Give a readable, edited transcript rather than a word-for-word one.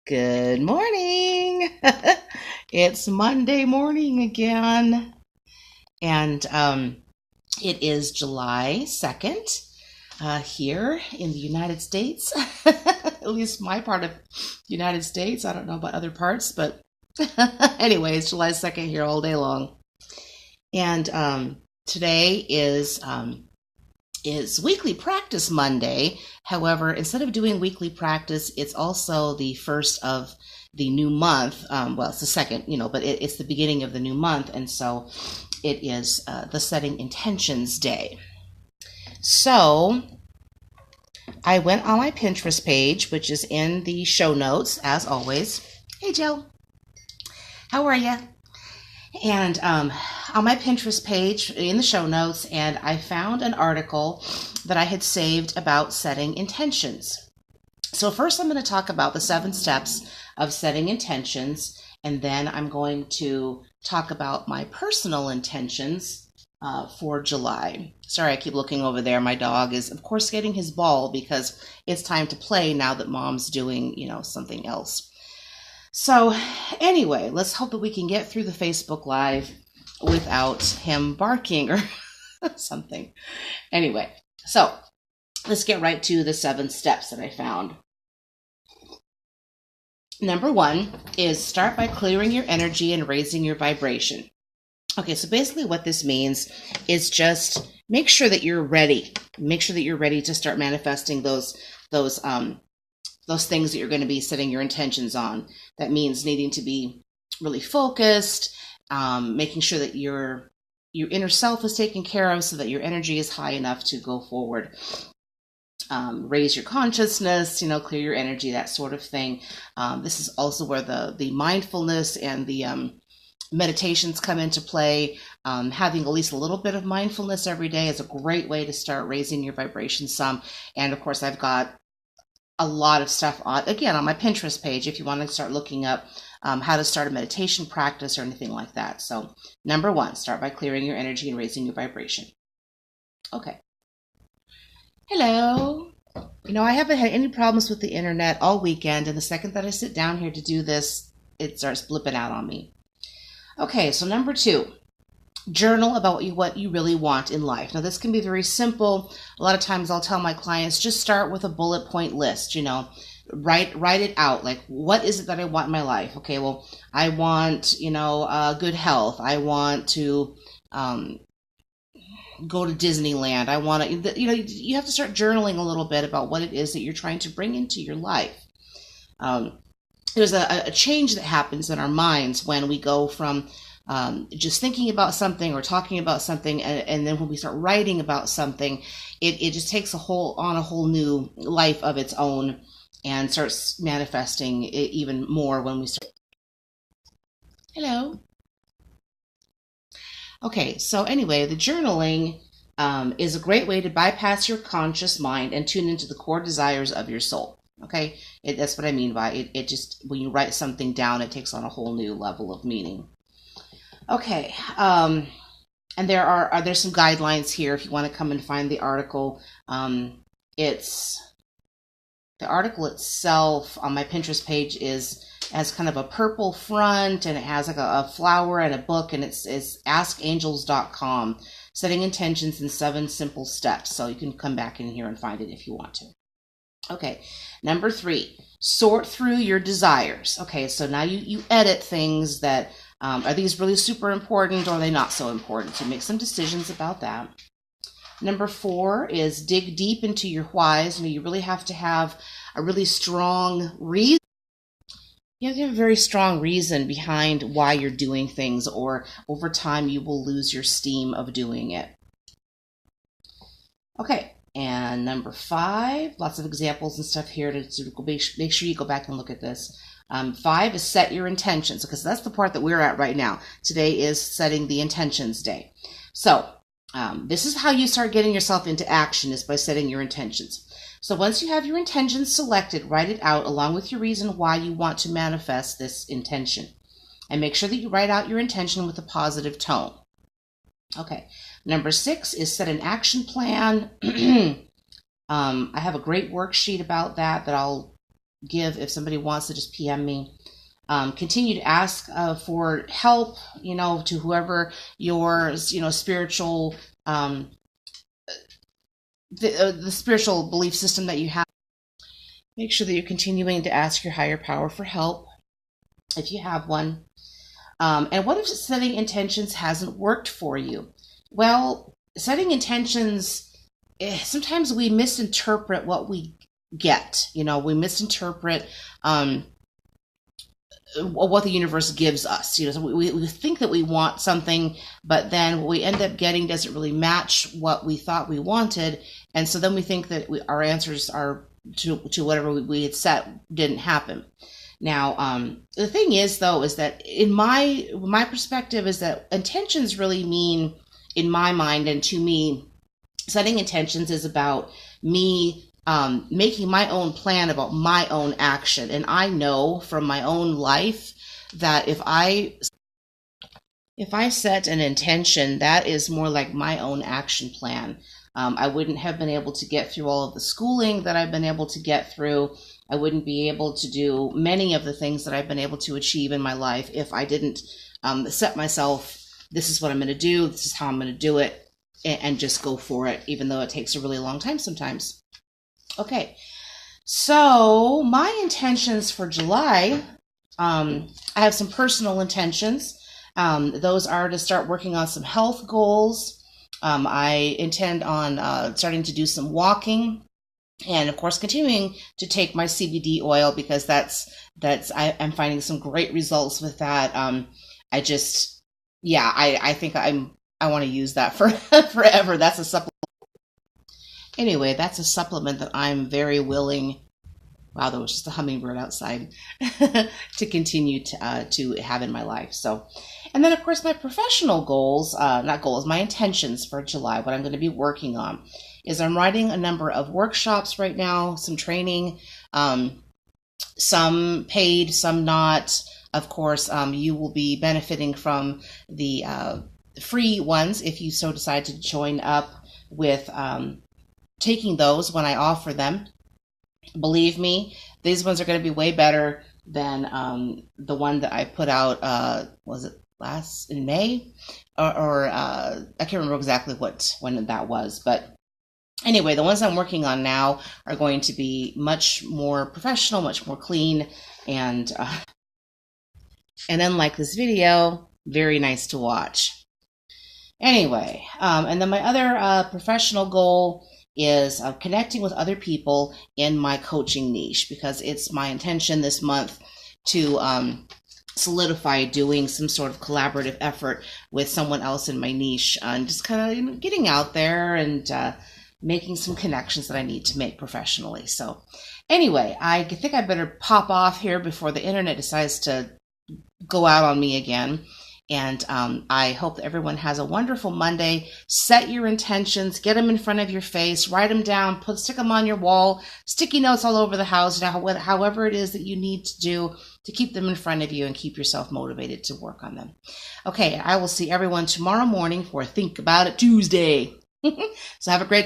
Good morning. It's Monday morning again, and it is July 2nd here in the United States. At least my part of the United States. I don't know about other parts, but anyway, it's July 2nd here all day long. And today is weekly practice Monday. However, instead of doing weekly practice, it's also the first of the new month. Well, it's the second, but it's the beginning of the new month. And so it is the Setting Intentions Day. So I went on my Pinterest page, which is in the show notes, as always. Hey, Joe. How are you? And on my Pinterest page in the show notes, and I found an article that I had saved about setting intentions. So first I'm going to talk about the 7 steps of setting intentions, and then I'm going to talk about my personal intentions for July. Sorry, I keep looking over there. My dog is, of course, getting his ball because it's time to play now that Mom's doing, something else. So anyway, let's hope that we can get through the Facebook Live without him barking or something. Anyway, so let's get right to the 7 steps that I found. Number 1 is start by clearing your energy and raising your vibration. Okay, so basically what this means is just make sure that you're ready. Make sure that you're ready to start manifesting those things that you're going to be setting your intentions on. That means needing to be really focused, making sure that your inner self is taken care of so that your energy is high enough to go forward. Raise your consciousness, clear your energy, that sort of thing. This is also where the mindfulness and the meditations come into play. Having at least a little bit of mindfulness every day is a great way to start raising your vibration some. And of course, I've got a lot of stuff on my Pinterest page if you want to start looking up how to start a meditation practice or anything like that. So number 1, start by clearing your energy and raising your vibration. Okay. Hello. I haven't had any problems with the internet all weekend, and the second that I sit down here to do this, it starts blipping out on me. Okay, so number 2, journal about what you really want in life. Now, this can be very simple. A lot of times I'll tell my clients, just start with a bullet point list, write it out. Like, what is it that I want in my life? Okay, well, I want, good health. I want to go to Disneyland. I want to, you have to start journaling a little bit about what it is that you're trying to bring into your life. There's a change that happens in our minds when we go from just thinking about something or talking about something, and then when we start writing about something, it just takes on a whole new life of its own and starts manifesting even more when we start. Hello. Okay, so anyway, the journaling is a great way to bypass your conscious mind and tune into the core desires of your soul. Okay, that's what I mean by it. It just, when you write something down, it takes on a whole new level of meaning. Okay, and there's some guidelines here if you want to come and find the article. It's the article itself on my Pinterest page has kind of a purple front, and it has like a flower and a book, and it's askangels.com, setting intentions in 7 simple steps. So you can come back in here and find it if you want to. Okay, number 3, sort through your desires. Okay, so now you edit things that are these really super important, or are they not so important? So make some decisions about that. Number 4 is dig deep into your whys. You really have to have a really strong reason. You have to have a very strong reason behind why you're doing things, or over time you will lose your steam of doing it. Okay, and number 5, lots of examples and stuff here to make sure you go back and look at this. 5 is set your intentions, because that's the part that we're at right now. Today is setting the intentions day. So this is how you start getting yourself into action, is by setting your intentions. So once you have your intentions selected, write it out along with your reason why you want to manifest this intention. And make sure that you write out your intention with a positive tone. Okay. Number 6 is set an action plan. I have a great worksheet about that I'll give if somebody wants to just PM me. Continue to ask for help, to whoever your, spiritual, the spiritual belief system that you have. Make sure that you're continuing to ask your higher power for help if you have one. And what if setting intentions hasn't worked for you? Well, setting intentions, sometimes we misinterpret what we get. We misinterpret what the universe gives us. So we think that we want something, but then what we end up getting doesn't really match what we thought we wanted, and so then we think that our answers are to whatever we had set didn't happen. Now, the thing is, though, is that in my perspective is that intentions really mean, in my mind and to me, setting intentions is about me making my own plan about my own action. And I know from my own life that if I set an intention, that is more like my own action plan. I wouldn't have been able to get through all of the schooling that I've been able to get through. I wouldn't be able to do many of the things that I've been able to achieve in my life if I didn't set myself, this is what I'm going to do, this is how I'm going to do it, and just go for it, even though it takes a really long time sometimes. Okay, so my intentions for July, I have some personal intentions. Those are to start working on some health goals. I intend on starting to do some walking, and of course continuing to take my CBD oil, because I'm finding some great results with that. I think I want to use that for forever. That's a supplement. Anyway, that's a supplement that I'm very willing. Wow, there was just a hummingbird outside to continue to have in my life. So, and then of course my professional goals, my intentions for July, what I'm going to be working on is I'm writing a number of workshops right now, some training, some paid, some not. Of course, you will be benefiting from the free ones if you so decide to join up with taking those when I offer them. Believe me, these ones are going to be way better than the one that I put out, was it in May? Or I can't remember exactly when that was. But anyway, the ones I'm working on now are going to be much more professional, much more clean, and unlike this video, very nice to watch. Anyway, and then my other professional goal is connecting with other people in my coaching niche, because it's my intention this month to solidify doing some sort of collaborative effort with someone else in my niche, and just kind of getting out there and making some connections that I need to make professionally. So anyway, I think I better pop off here before the internet decides to go out on me again. And I hope that everyone has a wonderful Monday. Set your intentions, get them in front of your face, write them down, stick them on your wall, sticky notes all over the house, however it is that you need to do to keep them in front of you and keep yourself motivated to work on them. Okay, I will see everyone tomorrow morning for Think About It Tuesday. So have a great day.